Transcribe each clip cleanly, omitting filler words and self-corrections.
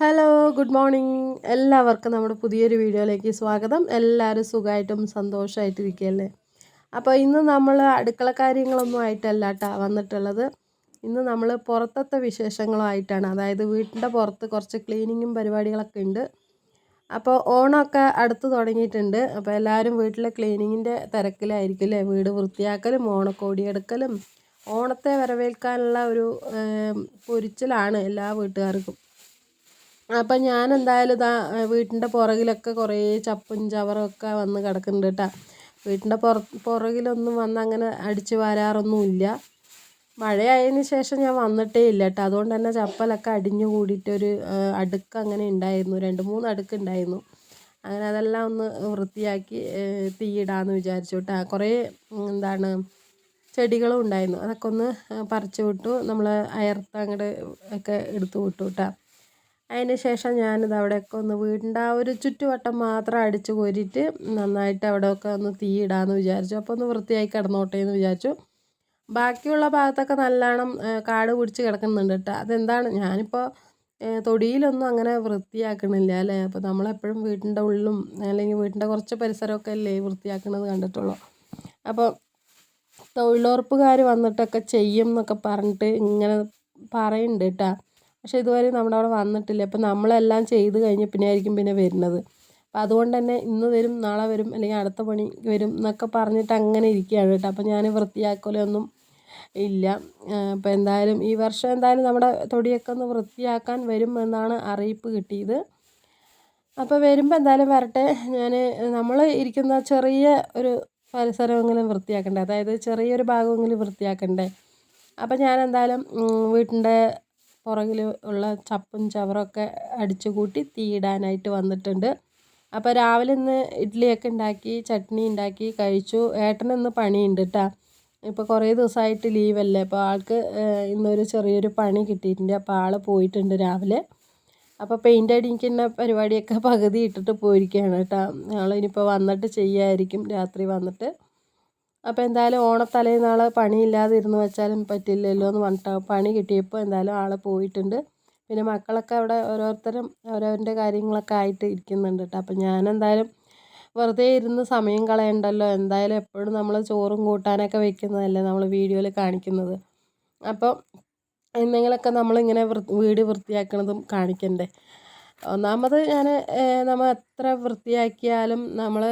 Hello good morning എല്ലാവർക്കും നമ്മുടെ പുതിയൊരു വീഡിയോയിലേക്ക് സ്വാഗതം. എല്ലാവരും സുഖമായിട്ടും സന്തോഷമായിട്ടിരിക്കുകയല്ലേ? അപ്പോൾ ഇന്ന് നമ്മൾ അടുക്കള കാര്യങ്ങളൊന്നും ആയിട്ടല്ല കേട്ടോ വന്നിട്ടുള്ളത്. ഇന്ന് നമ്മൾ പുറത്തത്തെ വിശേഷങ്ങളുമായിട്ടാണ്. അതായത് വീട്ടിൻ്റെ പുറത്ത് കുറച്ച് ക്ലീനിങ്ങും പരിപാടികളൊക്കെ ഉണ്ട്. അപ്പോൾ ഓണമൊക്കെ അടുത്ത് തുടങ്ങിയിട്ടുണ്ട്. അപ്പോൾ എല്ലാവരും വീട്ടിലെ ക്ലീനിങ്ങിൻ്റെ തിരക്കിലായിരിക്കും അല്ലേ? വീട് വൃത്തിയാക്കലും ഓണക്കോടിയെടുക്കലും ഓണത്തെ വരവേൽക്കാനുള്ള ഒരു പൊരിച്ചിലാണ് എല്ലാ വീട്ടുകാർക്കും. അപ്പം ഞാൻ എന്തായാലും ഇതാ വീട്ടിൻ്റെ പുറകിലൊക്കെ കുറേ ചപ്പും ചവറൊക്കെ വന്ന് കിടക്കുന്നുണ്ട് കേട്ടോ. വീട്ടിൻ്റെ പുറകിലൊന്നും വന്ന് അങ്ങനെ അടിച്ച് വാരാറൊന്നുമില്ല. മഴയായതിന് ശേഷം ഞാൻ വന്നിട്ടേ ഇല്ല കേട്ടോ. അതുകൊണ്ട് തന്നെ ചപ്പലൊക്കെ അടിഞ്ഞു കൂടിയിട്ടൊരു അടുക്ക് അങ്ങനെ ഉണ്ടായിരുന്നു, 2-3 അടുക്ക് ഉണ്ടായിരുന്നു. അങ്ങനെ അതെല്ലാം ഒന്ന് വൃത്തിയാക്കി തീയിടാമെന്ന് വിചാരിച്ചു കേട്ടോ. കുറേ ചെടികളും ഉണ്ടായിരുന്നു, അതൊക്കെ ഒന്ന് പറിച്ചു വിട്ടു. നമ്മൾ അയർത്ത് അങ്ങോട്ട് ഒക്കെ എടുത്തു വിട്ടു കേട്ടോ. അതിന് ശേഷം ഞാനിത് അവിടെയൊക്കെ ഒന്ന് വീടിൻ്റെ ആ ഒരു ചുറ്റുവട്ടം മാത്രം അടിച്ച് കോരിയിട്ട് നന്നായിട്ട് അവിടെയൊക്കെ ഒന്ന് തീയിടാമെന്ന് വിചാരിച്ചു. അപ്പോൾ ഒന്ന് വൃത്തിയായി കിടന്നോട്ടെ എന്ന് വിചാരിച്ചു. ബാക്കിയുള്ള ഭാഗത്തൊക്കെ നല്ലോണം കാട് പിടിച്ച് കിടക്കുന്നുണ്ട് കേട്ടോ. അതെന്താണ്, ഞാനിപ്പോൾ തൊടിയിലൊന്നും അങ്ങനെ വൃത്തിയാക്കണില്ല അല്ലേ. അപ്പോൾ നമ്മളെപ്പോഴും വീട്ടിൻ്റെ ഉള്ളിലും അല്ലെങ്കിൽ വീട്ടിൻ്റെ കുറച്ച് പരിസരമൊക്കെ അല്ലേ വൃത്തിയാക്കുന്നത് കണ്ടിട്ടുള്ളൂ. അപ്പോൾ തൊഴിലുറപ്പുകാർ വന്നിട്ടൊക്കെ ചെയ്യും എന്നൊക്കെ പറഞ്ഞിട്ട് ഇങ്ങനെ പറയുന്നുണ്ട് കേട്ടോ. പക്ഷേ ഇതുവരെ നമ്മുടെ അവിടെ വന്നിട്ടില്ല. അപ്പോൾ നമ്മളെല്ലാം ചെയ്ത് കഴിഞ്ഞ് പിന്നെ ആയിരിക്കും വരുന്നത്. അപ്പോൾ അതുകൊണ്ട് തന്നെ ഇന്ന് വരും, നാളെ വരും, അല്ലെങ്കിൽ അടുത്ത പണി വരും എന്നൊക്കെ പറഞ്ഞിട്ട് അങ്ങനെ ഇരിക്കുകയാണ് കേട്ടോ. അപ്പോൾ ഞാൻ വൃത്തിയാക്കലൊന്നും ഇല്ല. അപ്പോൾ എന്തായാലും ഈ വർഷം എന്തായാലും നമ്മുടെ തൊടിയൊക്കെ ഒന്ന് വൃത്തിയാക്കാൻ വരും എന്നാണ് അറിയിപ്പ് കിട്ടിയത്. അപ്പോൾ വരുമ്പോൾ എന്തായാലും വരട്ടെ. നമ്മൾ ഇരിക്കുന്ന ചെറിയ ഒരു പരിസരമെങ്കിലും വൃത്തിയാക്കണ്ടേ, അതായത് ചെറിയൊരു ഭാഗമെങ്കിലും വൃത്തിയാക്കണ്ടേ. അപ്പോൾ ഞാൻ എന്തായാലും വീട്ടിൻ്റെ പുറകിൽ ഉള്ള ചപ്പും ചവറൊക്കെ അടിച്ചു കൂട്ടി തീയിടാനായിട്ട് വന്നിട്ടുണ്ട്. അപ്പോൾ രാവിലെ ഇന്ന് ഇഡ്ഡലിയൊക്കെ ഉണ്ടാക്കി, ചട്നി ഉണ്ടാക്കി കഴിച്ചു. ഏട്ടനിന്ന് പണിയുണ്ട് കേട്ടോ. ഇപ്പോൾ കുറേ ദിവസമായിട്ട് ലീവല്ലേ, അപ്പോൾ ആൾക്ക് ഇന്നൊരു ചെറിയൊരു പണി കിട്ടിയിട്ടുണ്ട്. അപ്പോൾ ആൾ പോയിട്ടുണ്ട് രാവിലെ. അപ്പോൾ പെയിൻ്റ് അടിക്കുന്ന പരിപാടിയൊക്കെ പകുതി ഇട്ടിട്ട് പോയിരിക്കുകയാണ് കേട്ടോ. ആളിനിപ്പോൾ വന്നിട്ട് ചെയ്യുമായിരിക്കും, രാത്രി വന്നിട്ട്. അപ്പോൾ എന്തായാലും ഓണത്തലേന്നാൾ പണിയില്ലാതെ ഇരുന്ന് വെച്ചാലും പറ്റില്ലല്ലോ എന്ന് പറഞ്ഞിട്ട് പണി കിട്ടിയപ്പോൾ എന്തായാലും ആൾ പോയിട്ടുണ്ട്. പിന്നെ മക്കളൊക്കെ അവിടെ ഓരോരുത്തരും അവരവരുടെ കാര്യങ്ങളൊക്കെ ആയിട്ട് ഇരിക്കുന്നുണ്ട് കേട്ടോ. അപ്പോൾ ഞാനെന്തായാലും വെറുതെ ഇരുന്ന് സമയം കളയണ്ടല്ലോ, എന്തായാലും എപ്പോഴും നമ്മൾ ചോറും കൂട്ടാനൊക്കെ വെക്കുന്നതല്ലേ നമ്മൾ വീഡിയോയിൽ കാണിക്കുന്നത്. അപ്പോൾ എന്തെങ്കിലുമൊക്കെ നമ്മളിങ്ങനെ വീട് വൃത്തിയാക്കണതും കാണിക്കണ്ടേ. ഒന്നാമത് നമ്മൾ എത്ര വൃത്തിയാക്കിയാലും നമ്മൾ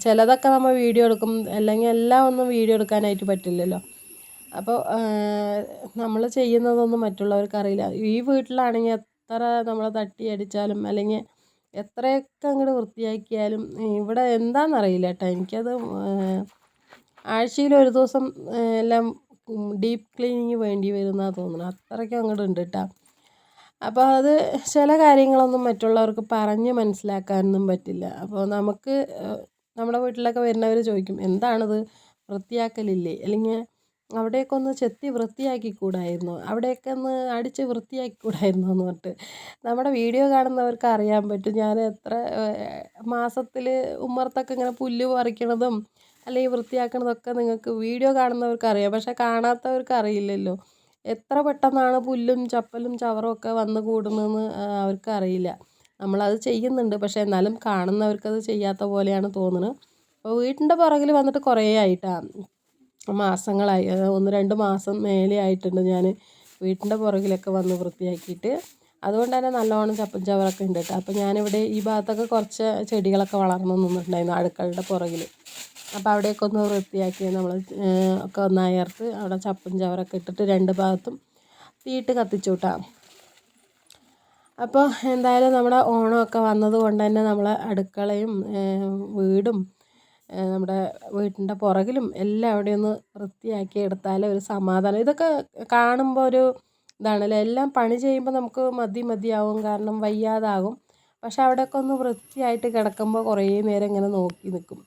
ചിലതൊക്കെ നമ്മൾ വീഡിയോ എടുക്കും, അല്ലെങ്കിൽ എല്ലാം ഒന്നും വീഡിയോ എടുക്കാനായിട്ട് പറ്റില്ലല്ലോ. അപ്പോൾ നമ്മൾ ചെയ്യുന്നതൊന്നും മറ്റുള്ളവർക്ക് അറിയില്ല. ഈ വീട്ടിലാണെങ്കിൽ എത്ര നമ്മൾ തട്ടിയടിച്ചാലും അല്ലെങ്കിൽ എത്രയൊക്കെ അങ്ങോട്ട് വൃത്തിയാക്കിയാലും ഇവിടെ എന്താണെന്നറിയില്ല കേട്ടോ. എനിക്കത് ആഴ്ചയിൽ ഒരു ദിവസം എല്ലാം ഡീപ്പ് ക്ലീനിങ് വേണ്ടി വരുന്നതാണ് തോന്നുന്നത്, അത്രയ്ക്കും അങ്ങോട്ട് ഉണ്ട് കേട്ടോ. അപ്പോൾ അത് ചില കാര്യങ്ങളൊന്നും മറ്റുള്ളവർക്ക് പറഞ്ഞ് മനസ്സിലാക്കാനൊന്നും പറ്റില്ല. അപ്പോൾ നമുക്ക് നമ്മുടെ വീട്ടിലൊക്കെ വരുന്നവർ ചോദിക്കും, എന്താണിത്, വൃത്തിയാക്കലില്ലേ, അല്ലെങ്കിൽ അവിടെയൊക്കെ ഒന്ന് ചെത്തി വൃത്തിയാക്കിക്കൂടായിരുന്നു, അവിടെയൊക്കെ ഒന്ന് അടിച്ച് വൃത്തിയാക്കിക്കൂടായിരുന്നു എന്ന് പറഞ്ഞിട്ട്. നമ്മുടെ വീഡിയോ കാണുന്നവർക്ക് അറിയാൻ പറ്റും ഞാൻ എത്ര മാസത്തിൽ ഉമ്മറത്തൊക്കെ ഇങ്ങനെ പുല്ല് പറിക്കണതും അല്ലെങ്കിൽ വൃത്തിയാക്കണതൊക്കെ നിങ്ങൾക്ക് വീഡിയോ കാണുന്നവർക്ക് അറിയാം. പക്ഷേ കാണാത്തവർക്ക് അറിയില്ലല്ലോ. എത്ര പെട്ടെന്നാണ് പുല്ലും ചപ്പലും ചവറും ഒക്കെ വന്ന് കൂടുന്നതെന്ന് അവർക്ക് അറിയില്ല. നമ്മളത് ചെയ്യുന്നുണ്ട്, പക്ഷേ എന്നാലും കാണുന്നവർക്കത് ചെയ്യാത്ത പോലെയാണ് തോന്നുന്നത്. അപ്പോൾ വീട്ടിൻ്റെ പുറകിൽ വന്നിട്ട് കുറേ ആയിട്ടാണ്, മാസങ്ങളായി, 1-2 മാസം മേലെ ആയിട്ടുണ്ട് ഞാൻ വീട്ടിൻ്റെ പുറകിലൊക്കെ വന്ന് വൃത്തിയാക്കിയിട്ട്. അതുകൊണ്ട് തന്നെ നല്ലോണം ചപ്പും ചവറൊക്കെ ഉണ്ട് കേട്ടോ. അപ്പോൾ ഞാനിവിടെ ഈ ഭാഗത്തൊക്കെ കുറച്ച് ചെടികളൊക്കെ വളർന്നു നിന്നിട്ടുണ്ടായിരുന്നു അടുക്കളുടെ പുറകിൽ. അപ്പോൾ അവിടെയൊക്കെ ഒന്ന് വൃത്തിയാക്കി നമ്മൾ ഒക്കെ ഒന്ന് അയർത്ത് അവിടെ ചപ്പും ചവറൊക്കെ ഇട്ടിട്ട് 2 ഭാഗത്തും തീയിട്ട് കത്തിച്ചു വിട്ടാം. അപ്പോൾ എന്തായാലും നമ്മുടെ ഓണമൊക്കെ വന്നത് കൊണ്ട് തന്നെ നമ്മൾ അടുക്കളയും വീടും നമ്മുടെ വീട്ടിൻ്റെ പുറകിലും എല്ലാം അവിടെ ഒന്ന് വൃത്തിയാക്കി എടുത്താൽ ഒരു സമാധാനം. ഇതൊക്കെ കാണുമ്പോൾ ഒരു ഇതാണല്ലോ, എല്ലാം പണി ചെയ്യുമ്പോൾ നമുക്ക് മതിയാവും, കാരണം വയ്യാതാകും. പക്ഷെ അവിടെയൊക്കെ ഒന്ന് വൃത്തിയായിട്ട് കിടക്കുമ്പോൾ കുറേ നേരം ഇങ്ങനെ നോക്കി നിൽക്കും.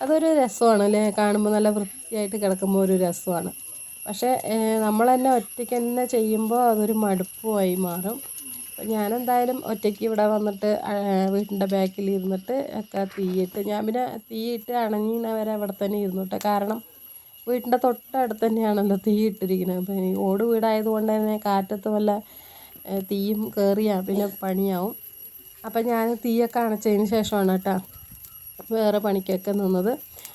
അതൊരു രസമാണ് അല്ലേ, കാണുമ്പോൾ നല്ല വൃത്തിയായിട്ട് കിടക്കുമ്പോൾ ഒരു രസമാണ്. പക്ഷേ നമ്മൾ തന്നെ ഒറ്റയ്ക്ക് തന്നെ ചെയ്യുമ്പോൾ അതൊരു മടുപ്പുമായി മാറും. അപ്പോൾ ഞാനെന്തായാലും ഒറ്റയ്ക്ക് ഇവിടെ വന്നിട്ട് വീട്ടിൻ്റെ ബാക്കിൽ ഇരുന്നിട്ട് ഒക്കെ തീയിട്ട്, ഞാൻ പിന്നെ തീയിട്ട് അണങ്ങുന്നവരെ അവിടെ തന്നെ ഇരുന്നിട്ട്, കാരണം വീട്ടിൻ്റെ തൊട്ടടുത്ത് തന്നെയാണല്ലോ തീ ഇട്ടിരിക്കുന്നത്. അപ്പോൾ ഈ ഓട് വീടായതുകൊണ്ട് തന്നെ കാറ്റത്ത് വല്ല തീയും കയറിയാൽ പിന്നെ പണിയാവും. അപ്പം ഞാൻ തീയൊക്കെ അണച്ചതിന് ശേഷമാണ് കേട്ടോ വേറെ പണിക്കൊക്കെ നിന്നത്.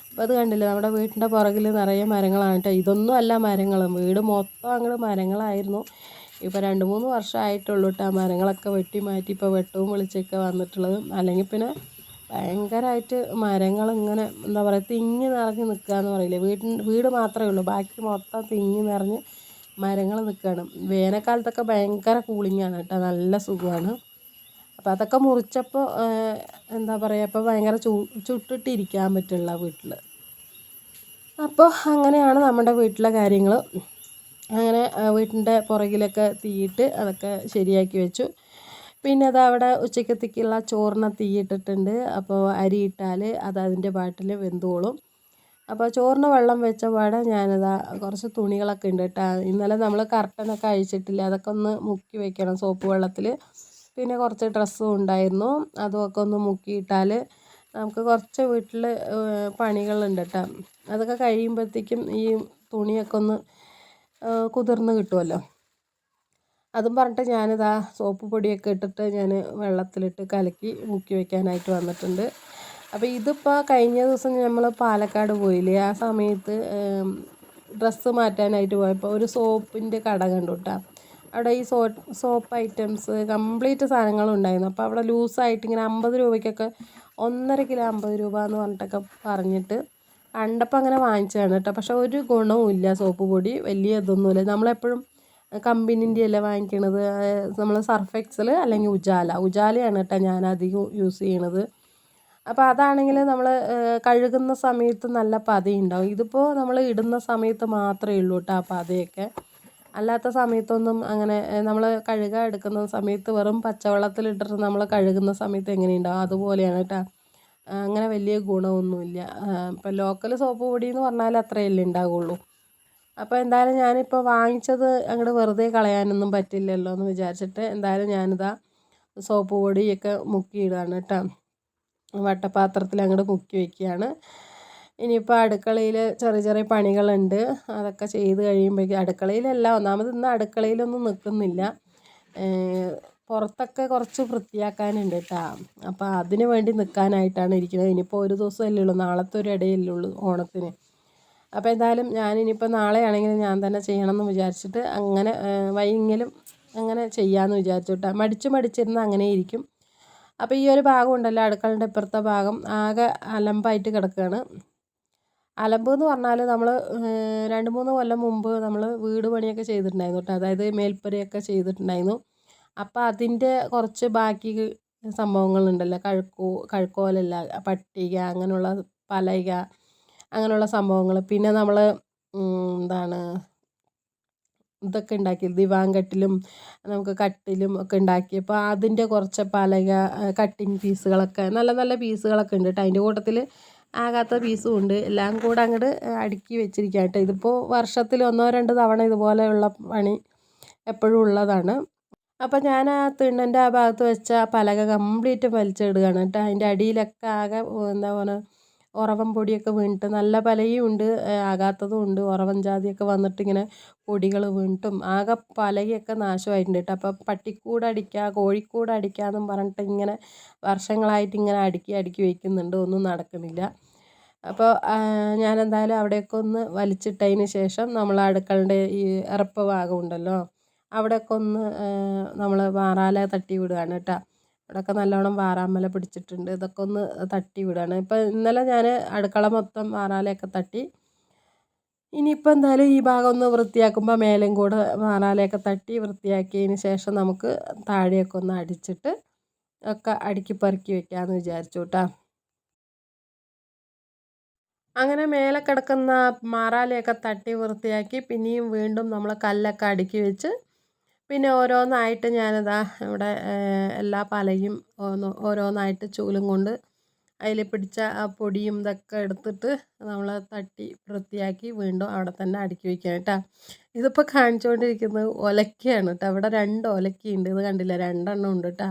അപ്പോൾ അത് കണ്ടില്ലേ, നമ്മുടെ വീട്ടിൻ്റെ പുറകിൽ നിറയെ മരങ്ങളാണ് കേട്ടോ. ഇതൊന്നും അല്ല മരങ്ങൾ, വീട് മൊത്തം അങ്ങോട്ട് മരങ്ങളായിരുന്നു. ഇപ്പോൾ 2-3 വർഷമായിട്ടുള്ളൂ കേട്ടോ മരങ്ങളൊക്കെ വെട്ടി മാറ്റി ഇപ്പോൾ വെട്ടവും വെളിച്ചമൊക്കെ വന്നിട്ടുള്ളത്. അല്ലെങ്കിൽ പിന്നെ ഭയങ്കരമായിട്ട് മരങ്ങൾ ഇങ്ങനെ എന്താ പറയുക തിങ്ങി നിറഞ്ഞ് നിൽക്കുക എന്ന് പറയില്ലേ, വീട് മാത്രമേ ഉള്ളൂ, ബാക്കി മൊത്തം തിങ്ങി നിറഞ്ഞ് മരങ്ങൾ നിൽക്കുകയാണ്. വേനൽക്കാലത്തൊക്കെ ഭയങ്കര കൂളിങ്ങാണ് കേട്ടോ, നല്ല സുഖമാണ്. അപ്പോൾ അതൊക്കെ മുറിച്ചപ്പോൾ എന്താ പറയുക ഇപ്പോൾ ഭയങ്കര ചുട്ടിട്ടിരിക്കാൻ പറ്റില്ല വീട്ടിൽ. അപ്പോൾ അങ്ങനെയാണ് നമ്മുടെ വീട്ടിലെ കാര്യങ്ങൾ. അങ്ങനെ വീട്ടിൻ്റെ പുറകിലൊക്കെ തീയിട്ട് അതൊക്കെ ശരിയാക്കി വെച്ചു. പിന്നെ അത് അവിടെ ഉച്ചക്കത്തേക്കുള്ള ചോറിന് തീയിട്ടിട്ടുണ്ട്. അപ്പോൾ അരി ഇട്ടാൽ അത് അതിൻ്റെ പാട്ടിൽ വെന്തോളും. അപ്പോൾ ചോറിന് വെള്ളം വെച്ച പാടെ ഞാനിതാ കുറച്ച് തുണികളൊക്കെ ഉണ്ട് കേട്ടോ. ഇന്നലെ നമ്മൾ കർട്ടനൊക്കെ അഴിച്ചിട്ടില്ല, അതൊക്കെ ഒന്ന് മുക്കി വെക്കണം സോപ്പ് വെള്ളത്തിൽ. പിന്നെ കുറച്ച് ഡ്രസ്സും ഉണ്ടായിരുന്നു, അതുമൊക്കെ ഒന്ന് മുക്കിയിട്ടാൽ നമുക്ക് കുറച്ച് വീട്ടിൽ പണികളുണ്ട് കേട്ടോ. അതൊക്കെ കഴിയുമ്പോഴത്തേക്കും ഈ തുണിയൊക്കെ ഒന്ന് കുതിർന്ന് കിട്ടുമല്ലോ. അതും പറഞ്ഞിട്ട് ഞാനിതാ സോപ്പ് പൊടിയൊക്കെ ഇട്ടിട്ട് ഞാൻ വെള്ളത്തിലിട്ട് കലക്കി മുക്കി വയ്ക്കാനായിട്ട് വന്നിട്ടുണ്ട്. അപ്പോൾ ഇതിപ്പോൾ കഴിഞ്ഞ ദിവസം നമ്മൾ പാലക്കാട് പോയില്ലേ, ആ സമയത്ത് ഡ്രസ്സ് മാറ്റാനായിട്ട് പോയപ്പോൾ ഒരു സോപ്പിൻ്റെ കട കണ്ടു കേട്ടോ. അവിടെ ഈ സോപ്പ് ഐറ്റംസ് കംപ്ലീറ്റ് സാധനങ്ങളുണ്ടായിരുന്നു. അപ്പോൾ അവിടെ ലൂസായിട്ട് ഇങ്ങനെ 50 രൂപയ്ക്കൊക്കെ 1.5 കിലോ 50 രൂപ എന്ന് പറഞ്ഞിട്ടൊക്കെ പറഞ്ഞിട്ട് കണ്ടപ്പോൾ അങ്ങനെ വാങ്ങിച്ചതാണ് കേട്ടോ. പക്ഷെ ഒരു ഗുണവും ഇല്ല സോപ്പ് പൊടി, വലിയ ഇതൊന്നുമില്ല. നമ്മളെപ്പോഴും കമ്പനീൻ്റെ അല്ലേ വാങ്ങിക്കണത്, നമ്മൾ സർഫ് എക്സൽ അല്ലെങ്കിൽ ഉജാലയാണ് കേട്ടോ ഞാൻ അധികം യൂസ് ചെയ്യണത്. അപ്പോൾ അതാണെങ്കിൽ നമ്മൾ കഴുകുന്ന സമയത്ത് നല്ല പതയുണ്ടാവും. ഇതിപ്പോൾ നമ്മൾ ഇടുന്ന സമയത്ത് മാത്രമേ ഉള്ളൂ കേട്ടോ ആ പതയൊക്കെ. അല്ലാത്ത സമയത്തൊന്നും അങ്ങനെ നമ്മൾ കഴുകാൻ എടുക്കുന്ന സമയത്ത് വെറും പച്ചവെള്ളത്തിലിട്ടിട്ട് നമ്മൾ കഴുകുന്ന സമയത്ത് എങ്ങനെയുണ്ടാവും അതുപോലെയാണ് കേട്ടോ. അങ്ങനെ വലിയ ഗുണമൊന്നുമില്ല. ഇപ്പോൾ ലോക്കൽ സോപ്പ് പൊടി എന്ന് പറഞ്ഞാൽ അത്രയല്ലേ ഉണ്ടാവുള്ളൂ. അപ്പോൾ എന്തായാലും ഞാനിപ്പോൾ വാങ്ങിച്ചത് അങ്ങോട്ട് വെറുതെ കളയാനൊന്നും പറ്റില്ലല്ലോ എന്ന് വിചാരിച്ചിട്ട് എന്തായാലും ഞാനിതാ സോപ്പ് പൊടിയൊക്കെ മുക്കിയിടുകയാണ് കേട്ടോ. വട്ടപാത്രത്തിൽ അങ്ങോട്ട് മുക്കി വയ്ക്കുകയാണ്. ഇനിയിപ്പോൾ അടുക്കളയിൽ ചെറിയ ചെറിയ പണികളുണ്ട്, അതൊക്കെ ചെയ്ത് കഴിയുമ്പോഴേക്കും അടുക്കളയിലല്ല, ഒന്നാമത് ഇന്ന് അടുക്കളയിലൊന്നും നിൽക്കുന്നില്ല, പുറത്തൊക്കെ കുറച്ച് വൃത്തിയാക്കാനുണ്ട് കേട്ടോ. അപ്പോൾ അതിന് വേണ്ടി നിൽക്കാനായിട്ടാണ് ഇരിക്കുന്നത്. ഇനിയിപ്പോൾ ഒരു ദിവസമല്ലേ ഉള്ളൂ, നാളത്തെ ഒരു ഇടയല്ലേ ഉള്ളൂ ഓണത്തിന്. അപ്പോൾ എന്തായാലും ഞാനിനിയിപ്പോൾ നാളെയാണെങ്കിലും ഞാൻ തന്നെ ചെയ്യണമെന്ന് വിചാരിച്ചിട്ട് അങ്ങനെ വൈകിയെങ്കിലും അങ്ങനെ ചെയ്യാമെന്ന് വിചാരിച്ചു കേട്ടോ. മടിച്ചിരുന്ന് അങ്ങനെ ഇരിക്കും. അപ്പോൾ ഈ ഒരു ഭാഗം ഉണ്ടല്ലോ, അടുക്കളൻ്റെ ഇപ്പുറത്തെ ഭാഗം ആകെ അലമ്പായിട്ട് കിടക്കുകയാണ്. അലമ്പ് എന്ന് പറഞ്ഞാൽ നമ്മൾ 2-3 കൊല്ലം മുമ്പ് നമ്മൾ വീട് പണിയൊക്കെ ചെയ്തിട്ടുണ്ടായിരുന്നു കേട്ടോ, അതായത് മേൽപ്പുരയൊക്കെ ചെയ്തിട്ടുണ്ടായിരുന്നു. അപ്പോൾ അതിൻ്റെ കുറച്ച് ബാക്കി സംഭവങ്ങളുണ്ടല്ലോ, കഴുക്കോലല്ല, പട്ടിക, അങ്ങനെയുള്ള പലക, അങ്ങനെയുള്ള സംഭവങ്ങൾ. പിന്നെ നമ്മൾ എന്താണ് ഇതൊക്കെ ഉണ്ടാക്കി ദിവാങ്കട്ടിലും നമുക്ക് കട്ടിലും ഒക്കെ ഉണ്ടാക്കിയപ്പോൾ അതിൻ്റെ കുറച്ച് പലക കട്ടിങ് പീസുകളൊക്കെ നല്ല നല്ല പീസുകളൊക്കെ ഉണ്ട് കേട്ടോ. അതിൻ്റെ കൂട്ടത്തിൽ ആകാത്ത പീസും ഉണ്ട്. എല്ലാം കൂടെ അങ്ങോട്ട് അടുക്കി വെച്ചിരിക്കുക കേട്ടോ. ഇതിപ്പോൾ വർഷത്തിൽ 1-2 തവണ ഇതുപോലെയുള്ള പണി എപ്പോഴും ഉള്ളതാണ്. അപ്പോൾ ഞാൻ ആ തിണ്ണൻ്റെ ആ ഭാഗത്ത് വെച്ച പലക കംപ്ലീറ്റ് വലിച്ചിടുകയാണ് കേട്ടോ. അതിൻ്റെ അടിയിലൊക്കെ ആകെ എന്താ പറയുക ഉറവൻ പൊടിയൊക്കെ വീണിട്ട് നല്ല പലയും ഉണ്ട്, ആകാത്തതും ഉണ്ട്. ഉറവൻ ജാതിയൊക്കെ വന്നിട്ട് ഇങ്ങനെ പൊടികൾ വീണിട്ടും ആകെ പലകയൊക്കെ നാശമായിട്ടുണ്ട് കേട്ടോ. അപ്പോൾ പട്ടിക്കൂട് അടിക്കുക, കോഴിക്കൂട് അടിക്കുക എന്നും പറഞ്ഞിട്ട് ഇങ്ങനെ വർഷങ്ങളായിട്ട് ഇങ്ങനെ അടുക്കി വയ്ക്കുന്നുണ്ട്, ഒന്നും നടക്കുന്നില്ല. അപ്പോൾ ഞാനെന്തായാലും അവിടെയൊക്കെ ഒന്ന് വലിച്ചിട്ടതിന് ശേഷം നമ്മൾ അടുക്കളൻ്റെ ഈ ഇറപ്പ് ഭാഗം ഉണ്ടല്ലോ, അവിടെയൊക്കെ ഒന്ന് നമ്മൾ വാറാല തട്ടി വിടുകയാണ് കേട്ടോ. അവിടെയൊക്കെ നല്ലോണം വാറാമ്മല പിടിച്ചിട്ടുണ്ട്, ഇതൊക്കെ ഒന്ന് തട്ടി വിടുകയാണ്. ഇപ്പോൾ ഇന്നലെ ഞാൻ അടുക്കള മൊത്തം വാറാലയൊക്കെ തട്ടി. ഇനിയിപ്പോൾ എന്തായാലും ഈ ഭാഗം ഒന്ന് വൃത്തിയാക്കുമ്പോൾ മേലേയും കൂടെ വാറാലയൊക്കെ തട്ടി വൃത്തിയാക്കിയതിന് ശേഷം നമുക്ക് താഴെയൊക്കെ ഒന്ന് അടിച്ചിട്ട് ഒക്കെ അടുക്കി പെറുക്കി വെക്കാമെന്ന് വിചാരിച്ചു കേട്ടോ. അങ്ങനെ മേലെ കിടക്കുന്ന മാറാലയൊക്കെ തട്ടി വൃത്തിയാക്കി പിന്നെയും വീണ്ടും നമ്മൾ കല്ലൊക്കെ അടുക്കി വെച്ച് പിന്നെ ഓരോന്നായിട്ട് ഞാനിതാ ഇവിടെ എല്ലാ പലയും ഓരോന്നായിട്ട് ചൂലും കൊണ്ട് അതിൽ പിടിച്ച ആ പൊടിയും ഇതൊക്കെ എടുത്തിട്ട് നമ്മൾ തട്ടി വൃത്തിയാക്കി വീണ്ടും അവിടെ തന്നെ അടുക്കി വയ്ക്കുക കേട്ടോ. ഇതിപ്പോൾ കാണിച്ചുകൊണ്ടിരിക്കുന്നത് ഒലക്കയാണ് കേട്ടോ. ഇവിടെ 2 ഒലക്കയുണ്ട്, ഇത് കണ്ടില്ല, 2 എണ്ണം ഉണ്ട് കേട്ടോ.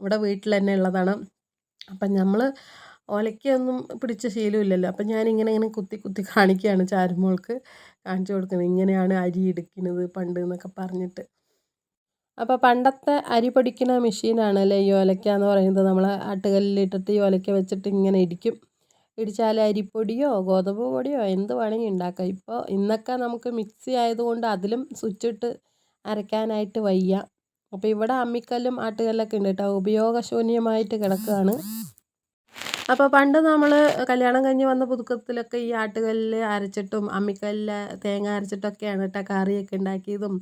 ഇവിടെ വീട്ടിൽ തന്നെ ഉള്ളതാണ്. അപ്പം നമ്മൾ ഒലക്കൊന്നും പിടിച്ച ശീലമില്ലല്ലോ, അപ്പം ഞാനിങ്ങനെ കുത്തി കാണിക്കുകയാണ്, ചാരുമോൾക്ക് കാണിച്ചു കൊടുക്കുന്നത്, ഇങ്ങനെയാണ് അരി എടുക്കുന്നത് പണ്ട് എന്നൊക്കെ പറഞ്ഞിട്ട്. അപ്പോൾ പണ്ടത്തെ അരി പൊടിക്കുന്ന മെഷീനാണല്ലേ ഈ ഒലക്ക എന്ന് പറയുന്നത്. നമ്മൾ ആട്ടുകല്ലിലിട്ടിട്ട് ഈ ഒലക്ക വെച്ചിട്ട് ഇങ്ങനെ ഇടിക്കും. ഇടിച്ചാൽ അരിപ്പൊടിയോ ഗോതമ്പ് പൊടിയോ എന്ത് വേണമെങ്കിൽ ഉണ്ടാക്കാം. ഇപ്പോൾ ഇന്നൊക്കെ നമുക്ക് മിക്സി ആയതുകൊണ്ട് അതിലും സ്വിച്ചിട്ട് അരയ്ക്കാനായിട്ട് വയ്യ. അപ്പോൾ ഇവിടെ അമ്മിക്കല്ലും ആട്ടുകല്ലൊക്കെ ഉണ്ട് കേട്ടോ, ഉപയോഗശൂന്യമായിട്ട് കിടക്കുകയാണ്. അപ്പോൾ പണ്ട് നമ്മൾ കല്യാണം കഴിഞ്ഞ് വന്ന പുതുക്കത്തിലൊക്കെ ഈ ആട്ടുകല്ലിൽ അരച്ചിട്ടും അമ്മിക്കല്ലിൽ തേങ്ങ അരച്ചിട്ടൊക്കെയാണ് കേട്ടോ കറിയൊക്കെ ഉണ്ടാക്കിയതും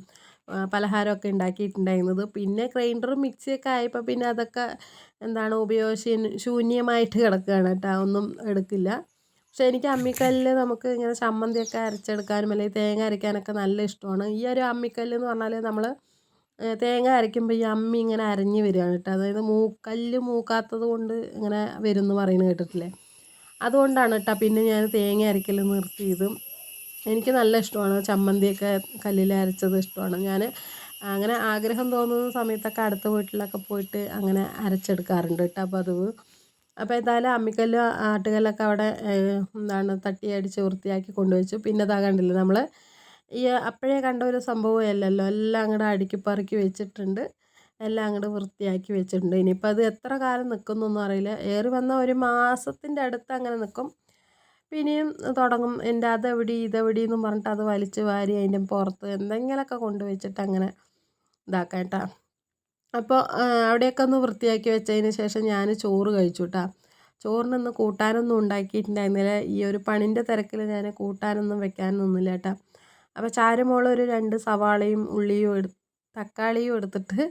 പലഹാരമൊക്കെ ഉണ്ടാക്കിയിട്ടുണ്ടായിരുന്നത്. പിന്നെ ഗ്രൈൻഡറും മിക്സിയൊക്കെ ആയപ്പോൾ പിന്നെ അതൊക്കെ എന്താണ് ശൂന്യമായിട്ട് കിടക്കുകയാണ് കേട്ടോ, ഒന്നും എടുക്കില്ല. പക്ഷെ എനിക്ക് അമ്മിക്കല്ലിൽ നമുക്ക് ഇങ്ങനെ ചമ്മന്തിയൊക്കെ അരച്ചെടുക്കാനും അല്ലെങ്കിൽ തേങ്ങ അരയ്ക്കാനൊക്കെ നല്ല ഇഷ്ടമാണ്. ഈ ഒരു അമ്മിക്കല്ല് എന്ന് പറഞ്ഞാൽ നമ്മൾ തേങ്ങ അരയ്ക്കുമ്പോൾ ഈ അമ്മി ഇങ്ങനെ അരഞ്ഞ് വരികയാണ് കേട്ടോ. അതായത് കല്ല് മൂക്കാത്തത് കൊണ്ട് ഇങ്ങനെ വരും എന്ന് പറയുന്നത് കേട്ടിട്ടില്ലേ. അതുകൊണ്ടാണ് കേട്ടോ പിന്നെ ഞാൻ തേങ്ങ അരയ്ക്കൽ നിർത്തിയതും. എനിക്ക് നല്ല ഇഷ്ടമാണ് ചമ്മന്തിയൊക്കെ കല്ലിൽ അരച്ചത് ഇഷ്ടമാണ്. ഞാൻ അങ്ങനെ ആഗ്രഹം തോന്നുന്ന സമയത്തൊക്കെ അടുത്ത വീട്ടിലൊക്കെ പോയിട്ട് അങ്ങനെ അരച്ചെടുക്കാറുണ്ട് കേട്ടോ പതിവ്. അപ്പോൾ എന്തായാലും അമ്മിക്കല്ല് ആട്ടുകല്ലൊക്കെ അവിടെ എന്താണ് തട്ടി അടിച്ച് വൃത്തിയാക്കി കൊണ്ടുവച്ചു. പിന്നെ ഇതാ കണ്ടില്ലേ, നമ്മൾ ഈ അപ്പോഴേ കണ്ട ഒരു സംഭവമല്ലല്ലോ, എല്ലാം അങ്ങോട്ട് അടുക്കി പറക്കി വെച്ചിട്ടുണ്ട്, എല്ലാം അങ്ങോട്ട് വൃത്തിയാക്കി വെച്ചിട്ടുണ്ട്. ഇനിയിപ്പോൾ അത് എത്ര കാലം നിൽക്കുന്നൊന്നും അറിയില്ല. ഏറി വന്ന ഒരു മാസത്തിൻ്റെ അടുത്ത് അങ്ങനെ നിൽക്കും. പിന്നെയും തുടങ്ങും എൻ്റെ അതെവിടെ ഇതെവിടെ എന്നും പറഞ്ഞിട്ട് അത് വലിച്ച് വാരി അതിൻ്റെ പുറത്ത് എന്തെങ്കിലുമൊക്കെ കൊണ്ടുവച്ചിട്ട് അങ്ങനെ ഇതാക്കാം കേട്ടോ. അപ്പോൾ അവിടെയൊക്കെ ഒന്ന് വൃത്തിയാക്കി വെച്ചതിന് ശേഷം ഞാൻ ചോറ് കഴിച്ചു കേട്ടോ. ചോറിനൊന്നും കൂട്ടാനൊന്നും ഉണ്ടാക്കിയിട്ടുണ്ടായിരുന്നില്ല. ഈ ഒരു പണിൻ്റെ തിരക്കിൽ ഞാൻ കൂട്ടാനൊന്നും വെക്കാൻ നിന്നില്ല കേട്ടോ. അപ്പോൾ ചാരുമോൾ ഒരു 2 സവാളയും ഉള്ളിയും തക്കാളിയും എടുത്തിട്ട്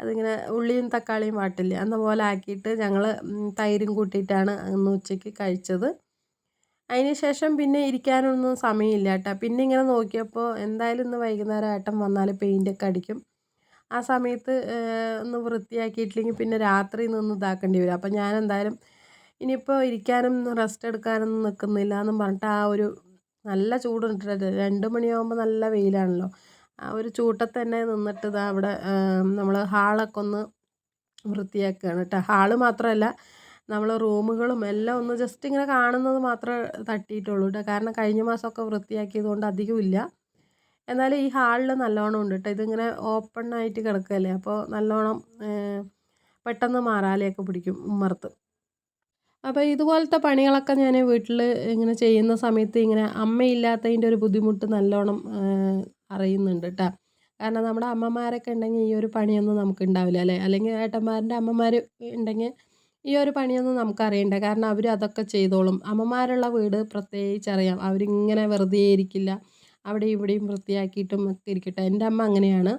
അതിങ്ങനെ ഉള്ളിയും തക്കാളിയും വാട്ടില്ലേ എന്ന പോലെ ആക്കിയിട്ട് ഞങ്ങൾ തൈരും കൂട്ടിയിട്ടാണ് അന്ന് ഉച്ചയ്ക്ക് കഴിച്ചത്. അതിന് ശേഷം പിന്നെ ഇരിക്കാനൊന്നും സമയമില്ല കേട്ടോ. പിന്നെ ഇങ്ങനെ നോക്കിയപ്പോൾ എന്തായാലും ഇന്ന് വൈകുന്നേരം ഏട്ടൻ വന്നാൽ പെയിൻ്റൊക്കെ അടിക്കും. ആ സമയത്ത് ഒന്ന് വൃത്തിയാക്കിയിട്ടില്ലെങ്കിൽ പിന്നെ രാത്രി നിന്ന് ഇതാക്കേണ്ടി വരും. അപ്പോൾ ഞാൻ എന്തായാലും ഇനിയിപ്പോൾ ഇരിക്കാനും റെസ്റ്റ് എടുക്കാനൊന്നും നിൽക്കുന്നില്ല എന്നും പറഞ്ഞിട്ട് ആ ഒരു നല്ല ചൂടുണ്ട്, 2 മണിയാകുമ്പോൾ നല്ല വെയിലാണല്ലോ, ആ ഒരു ചൂട്ടത്ത് തന്നെ നിന്നിട്ട് ഇതാ അവിടെ നമ്മൾ ഹാളൊക്കെ ഒന്ന് വൃത്തിയാക്കുകയാണ് കേട്ടോ. ഹാള് മാത്രമല്ല നമ്മൾ റൂമുകളും എല്ലാം ഒന്ന് ജസ്റ്റ് ഇങ്ങനെ കാണുന്നത് മാത്രമേ തട്ടിയിട്ടുള്ളൂ കേട്ടോ. കാരണം കഴിഞ്ഞ മാസമൊക്കെ വൃത്തിയാക്കിയത് കൊണ്ട് അധികമില്ല. എന്നാലും ഈ ഹാളിൽ നല്ലോണം ഉണ്ട് കേട്ടോ. ഇതിങ്ങനെ ഓപ്പൺ ആയിട്ട് കിടക്കുകയല്ലേ, അപ്പോൾ നല്ലോണം പെട്ടെന്ന് മാറാലയൊക്കെ പിടിക്കും ഉമ്മർത്ത്. അപ്പോൾ ഇതുപോലത്തെ പണികളൊക്കെ ഞാൻ വീട്ടിൽ ഇങ്ങനെ ചെയ്യുന്ന സമയത്ത് ഇങ്ങനെ അമ്മയില്ലാത്തതിൻ്റെ ഒരു ബുദ്ധിമുട്ട് നല്ലോണം അറിയുന്നുണ്ട് കേട്ടോ. കാരണം നമ്മുടെ അമ്മമാരൊക്കെ ഉണ്ടെങ്കിൽ ഈ ഒരു പണിയൊന്നും നമുക്ക് ഉണ്ടാവില്ല അല്ലേ, അല്ലെങ്കിൽ ഏട്ടന്മാരുടെ അമ്മമാർ ഉണ്ടെങ്കിൽ ഈ ഒരു പണിയൊന്നും നമുക്കറിയണ്ട. കാരണം അവർ അതൊക്കെ ചെയ്തോളും. അമ്മമാരുള്ള വീട് പ്രത്യേകിച്ച് അറിയാം, അവരിങ്ങനെ വെറുതെ ഇരിക്കില്ല, അവിടെ ഇവിടെയും വൃത്തിയാക്കിയിട്ടും ഒക്കെ ഇരിക്കട്ടെ. എൻ്റെ അമ്മ അങ്ങനെയാണ്.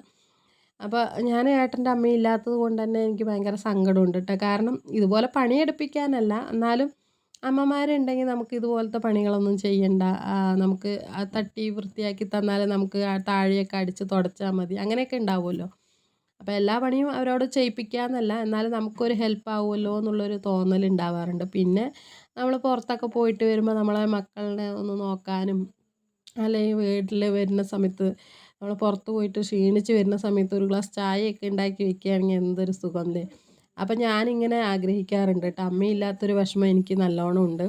അപ്പോൾ ഞാൻ ഏട്ടൻ്റെ അമ്മയില്ലാത്തത് കൊണ്ട് തന്നെ എനിക്ക് ഭയങ്കര സങ്കടമുണ്ട് കേട്ടോ. കാരണം ഇതുപോലെ പണിയെടുപ്പിക്കാനല്ല, എന്നാലും അമ്മമാരുണ്ടെങ്കിൽ നമുക്ക് ഇതുപോലത്തെ പണികളൊന്നും ചെയ്യണ്ട. നമുക്ക് തട്ടി വൃത്തിയാക്കി തന്നാൽ നമുക്ക് താഴെയൊക്കെ അടിച്ച് തുടച്ചാൽ മതി, അങ്ങനെയൊക്കെ ഉണ്ടാവുമല്ലോ. അപ്പോൾ എല്ലാ പണിയും അവരോട് ചെയ്യിപ്പിക്കാമെന്നല്ല, എന്നാലും നമുക്കൊരു ഹെൽപ്പ് ആവുമല്ലോ എന്നുള്ളൊരു തോന്നൽ ഉണ്ടാവാറുണ്ട്. പിന്നെ നമ്മൾ പുറത്തൊക്കെ പോയിട്ട് വരുമ്പോൾ നമ്മളെ മക്കളെ ഒന്ന് നോക്കാനും അല്ലെങ്കിൽ വീട്ടിൽ വരുന്ന സമയത്ത് നമ്മൾ പുറത്ത് പോയിട്ട് ക്ഷീണിച്ച് വരുന്ന സമയത്ത് ഒരു ഗ്ലാസ് ചായയൊക്കെ ഉണ്ടാക്കി വെക്കുകയാണെങ്കിൽ എന്തൊരു സുഖം അല്ലേ. അപ്പം ഞാനിങ്ങനെ ആഗ്രഹിക്കാറുണ്ട് കേട്ടോ. അമ്മയില്ലാത്തൊരു വിഷമം എനിക്ക് നല്ലോണം ഉണ്ട്.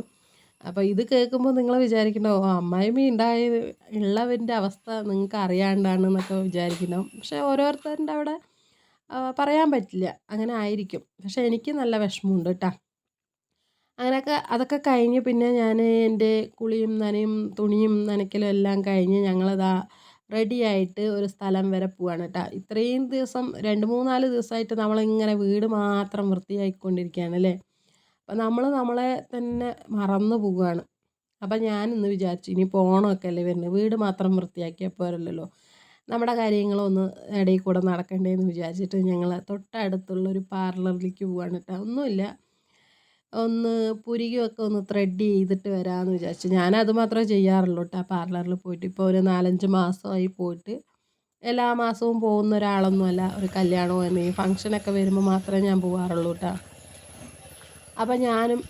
അപ്പോൾ ഇത് കേൾക്കുമ്പോൾ നിങ്ങൾ വിചാരിക്കണ്ടാവും, ഓ അമ്മായിമ്മ ഉള്ളവൻ്റെ അവസ്ഥ നിങ്ങൾക്ക് അറിയാണ്ടാണെന്നൊക്കെ വിചാരിക്കണം. പക്ഷേ ഓരോരുത്തരുടെ അവിടെ പറയാൻ പറ്റില്ല, അങ്ങനെ ആയിരിക്കും. പക്ഷേ എനിക്ക് നല്ല വിഷമമുണ്ട് കേട്ടോ. അങ്ങനെയൊക്കെ അതൊക്കെ കഴിഞ്ഞ് പിന്നെ ഞാൻ എൻ്റെ കുളിയും നനയും തുണിയും നനയ്ക്കലും എല്ലാം കഴിഞ്ഞ് ഞങ്ങളിതാ റെഡിയായിട്ട് ഒരു സ്ഥലം വരെ പോവാണ് കേട്ടോ. ഇത്രയും ദിവസം 2-3-4 ദിവസമായിട്ട് നമ്മളിങ്ങനെ വീട് മാത്രം വൃത്തിയാക്കിക്കൊണ്ടിരിക്കുകയാണ് അല്ലേ. അപ്പം നമ്മൾ നമ്മളെ തന്നെ മറന്നു പോവുകയാണ്. അപ്പം ഞാനിന്ന് വിചാരിച്ചു ഇനി ഓണമൊക്കെ അല്ലേ വരുന്നത്, വീട് മാത്രം വൃത്തിയാക്കിയാൽ പോരല്ലോ, നമ്മുടെ കാര്യങ്ങളൊന്ന് ഇടയിൽ കൂടെ നടക്കണ്ടേന്ന് വിചാരിച്ചിട്ട് ഞങ്ങൾ തൊട്ടടുത്തുള്ളൊരു പാർലറിലേക്ക് പോവാണ് കേട്ടോ. ഒന്നുമില്ല, ഒന്ന് പുരികമൊക്കെ ഒന്ന് ത്രെഡ് ചെയ്തിട്ട് വരാമെന്ന് വിചാരിച്ചു. ഞാനത് മാത്രമേ ചെയ്യാറുള്ളൂ കേട്ടോ പാർലറിൽ പോയിട്ട്. ഇപ്പോൾ ഒരു 4-5 മാസമായി പോയിട്ട്. എല്ലാ മാസവും പോകുന്ന ഒരാളൊന്നുമല്ല. ഒരു കല്യാണമോ എന്തെങ്കിലും ഫംഗ്ഷനൊക്കെ വരുമ്പോൾ മാത്രമേ ഞാൻ പോകാറുള്ളൂ കേട്ടോ. അപ്പോൾ ഞാനും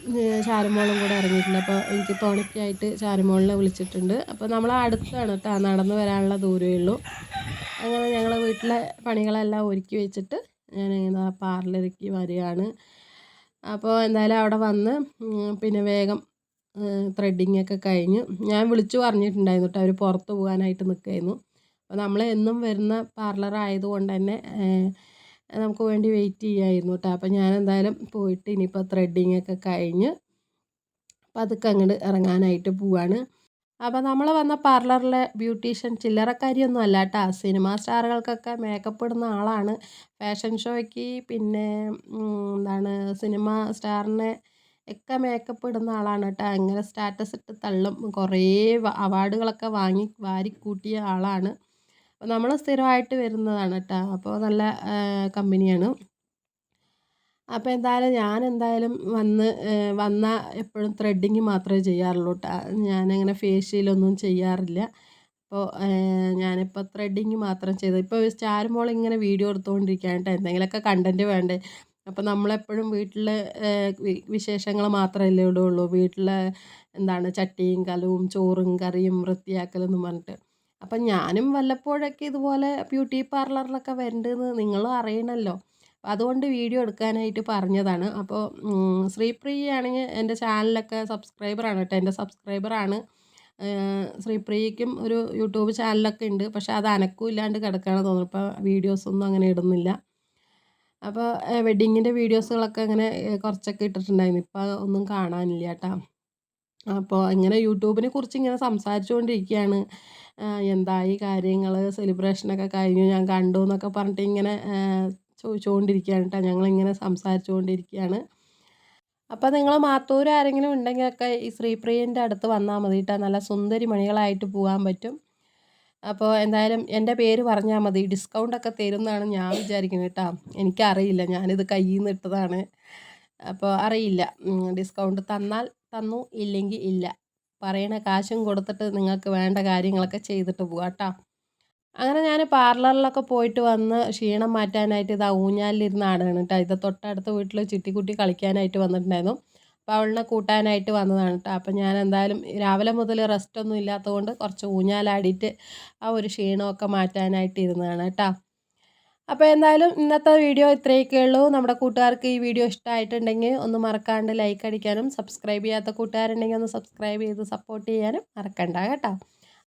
ചാരുമോളും കൂടെ ഇറങ്ങിയിട്ടുണ്ട്. അപ്പോൾ എനിക്ക് തുണയ്ക്കായിട്ട് ചാരുമോളിനെ വിളിച്ചിട്ടുണ്ട്. അപ്പോൾ നമ്മൾ അടുത്താണ് കേട്ടോ, നടന്ന് വരാനുള്ള ദൂരമേ ഉള്ളൂ. അങ്ങനെ ഞങ്ങൾ വീട്ടിലെ പണികളെല്ലാം ഒരുക്കി വെച്ചിട്ട് ഞാനിങ്ങനെ പാർലറിലേക്ക് വരികയാണ്. അപ്പോൾ എന്തായാലും അവിടെ വന്ന് പിന്നെ വേഗം ത്രെഡിങ്ങൊക്കെ കഴിഞ്ഞ് ഞാൻ വിളിച്ചു പറഞ്ഞിട്ടുണ്ടായിരുന്നു കേട്ടോ, അവർ പുറത്ത് പോകാനായിട്ട് നിൽക്കുകയായിരുന്നു. അപ്പോൾ നമ്മൾ എന്നും വരുന്ന പാർലർ ആയതുകൊണ്ട് തന്നെ നമുക്ക് വേണ്ടി വെയിറ്റ് ചെയ്യായിരുന്നു കേട്ടോ. അപ്പോൾ ഞാൻ എന്തായാലും പോയിട്ട് ഇനിയിപ്പോൾ ത്രെഡിങ് ഒക്കെ കഴിഞ്ഞ് പതുക്കെ അങ്ങോട്ട് ഇറങ്ങാനായിട്ട് പോവാണ്. അപ്പോൾ നമ്മൾ വന്ന പാർലറിലെ ബ്യൂട്ടീഷ്യൻ ചില്ലറക്കാരിയൊന്നും അല്ല കേട്ടോ. സിനിമാ സ്റ്റാറുകൾക്കൊക്കെ മേക്കപ്പ് ഇടുന്ന ആളാണ്. ഫാഷൻ ഷോയ്ക്ക് പിന്നെ എന്താണ് സിനിമ സ്റ്റാറിനെ ഒക്കെ മേക്കപ്പ് ഇടുന്ന ആളാണ് കേട്ടോ. അങ്ങനെ സ്റ്റാറ്റസ് ഇട്ട് തള്ളും. കുറേ അവാർഡുകളൊക്കെ വാരിക്കൂട്ടിയ ആളാണ്. അപ്പോൾ നമ്മൾ സ്ഥിരമായിട്ട് വരുന്നതാണ് കേട്ടോ. അപ്പോൾ നല്ല കമ്പനിയാണ്. അപ്പോൾ എന്തായാലും ഞാൻ എന്തായാലും വന്നാൽ എപ്പോഴും ത്രെഡിങ് മാത്രമേ ചെയ്യാറുള്ളൂ കേട്ടോ. ഞാനങ്ങനെ ഫേഷ്യലൊന്നും ചെയ്യാറില്ല. അപ്പോൾ ഞാനിപ്പോൾ ത്രെഡിങ് മാത്രം ചെയ്തു. ഇപ്പോൾ സ്റ്റാർ ഇങ്ങനെ വീഡിയോ എടുത്തുകൊണ്ടിരിക്കുകയാണ് കേട്ടോ. എന്തെങ്കിലുമൊക്കെ കണ്ടൻറ്റ് വേണ്ടേ. അപ്പോൾ നമ്മളെപ്പോഴും വീട്ടിലെ വിശേഷങ്ങൾ മാത്രമല്ലേ ഇടുള്ളൂ. വീട്ടിലെ എന്താണ് ചട്ടിയും കലവും ചോറും കറിയും വൃത്തിയാക്കലെന്നും പറഞ്ഞിട്ട്. അപ്പം ഞാനും വല്ലപ്പോഴൊക്കെ ഇതുപോലെ ബ്യൂട്ടി പാർലറിലൊക്കെ വരണ്ടെന്ന് നിങ്ങളും അറിയണമല്ലോ. അതുകൊണ്ട് വീഡിയോ എടുക്കാനായിട്ട് പറഞ്ഞതാണ്. അപ്പോൾ ശ്രീപ്രിയയാണെങ്കിൽ എൻ്റെ ചാനലൊക്കെ സബ്സ്ക്രൈബറാണ് കേട്ടോ. എൻ്റെ സബ്സ്ക്രൈബറാണ്. ശ്രീപ്രിയയ്ക്കും ഒരു യൂട്യൂബ് ചാനലൊക്കെ ഉണ്ട്. പക്ഷേ അത് അനക്കം ഇല്ലാണ്ട് കിടക്കുകയാണെന്ന് തോന്നുന്നു. ഇപ്പോൾ വീഡിയോസൊന്നും അങ്ങനെ ഇടുന്നില്ല. അപ്പോൾ വെഡ്ഡിങ്ങിൻ്റെ വീഡിയോസുകളൊക്കെ അങ്ങനെ കുറച്ചൊക്കെ ഇട്ടിട്ടുണ്ടായിരുന്നു. ഇപ്പോൾ ഒന്നും കാണാനില്ല കേട്ടോ. അപ്പോൾ ഇങ്ങനെ യൂട്യൂബിനെ കുറിച്ച് ഇങ്ങനെ സംസാരിച്ചുകൊണ്ടിരിക്കുകയാണ്. എന്തായി കാര്യങ്ങൾ, സെലിബ്രേഷനൊക്കെ കഴിഞ്ഞു ഞാൻ കണ്ടു എന്നൊക്കെ പറഞ്ഞിട്ട് ഇങ്ങനെ ചോദിച്ചുകൊണ്ടിരിക്കുകയാണ് കേട്ടോ. ഞങ്ങളിങ്ങനെ സംസാരിച്ചുകൊണ്ടിരിക്കുകയാണ്. അപ്പോൾ നിങ്ങൾ മാത്തൂർ ആരെങ്കിലും ഉണ്ടെങ്കിലൊക്കെ ഈ ശ്രീപ്രിയൻ്റെ അടുത്ത് വന്നാൽ മതി കേട്ടോ. നല്ല സുന്ദരി മണികളായിട്ട് പോകാൻ പറ്റും. അപ്പോൾ എന്തായാലും എൻ്റെ പേര് പറഞ്ഞാൽ മതി. ഡിസ്കൗണ്ടൊക്കെ തരുമെന്നാണ് ഞാൻ വിചാരിക്കുന്നത് കേട്ടോ. എനിക്കറിയില്ല, ഞാനിത് കയ്യിൽ നിന്ന് ഇട്ടതാണ്. അപ്പോൾ അറിയില്ല, ഡിസ്കൗണ്ട് തന്നാൽ തന്നു, ഇല്ലെങ്കിൽ ഇല്ല. പറയണ കാശും കൊടുത്തിട്ട് നിങ്ങൾക്ക് വേണ്ട കാര്യങ്ങളൊക്കെ ചെയ്തിട്ട് പോകാം കേട്ടോ. അങ്ങനെ ഞാൻ പാർലറിലൊക്കെ പോയിട്ട് വന്ന് ക്ഷീണം മാറ്റാനായിട്ട് ഇതാ ഊഞ്ഞാലിലിരുന്ന് ആടുകയാണ് കേട്ടോ. ഇത് തൊട്ടടുത്ത വീട്ടിൽ ചിട്ടിക്കുട്ടി കളിക്കാനായിട്ട് വന്നിട്ടുണ്ടായിരുന്നു. അപ്പോൾ അവളിനെ കൂട്ടാനായിട്ട് വന്നതാണ് കേട്ടോ. അപ്പം ഞാൻ എന്തായാലും രാവിലെ മുതൽ റെസ്റ്റൊന്നും ഇല്ലാത്തതുകൊണ്ട് കുറച്ച് ഊഞ്ഞാലാടിയിട്ട് ആ ഒരു ക്ഷീണമൊക്കെ മാറ്റാനായിട്ട് ഇരുന്നതാണ് കേട്ടോ. അപ്പോൾ എന്തായാലും ഇന്നത്തെ വീഡിയോ ഇത്രയൊക്കെ ഉള്ളൂ. നമ്മുടെ കൂട്ടുകാർക്ക് ഈ വീഡിയോ ഇഷ്ടമായിട്ടുണ്ടെങ്കിൽ ഒന്ന് മറക്കാണ്ട് ലൈക്ക് അടിക്കാനും സബ്സ്ക്രൈബ് ചെയ്യാത്ത കൂട്ടുകാരുണ്ടെങ്കിൽ ഒന്ന് സബ്സ്ക്രൈബ് ചെയ്ത് സപ്പോർട്ട് ചെയ്യാനും മറക്കണ്ട കേട്ടോ.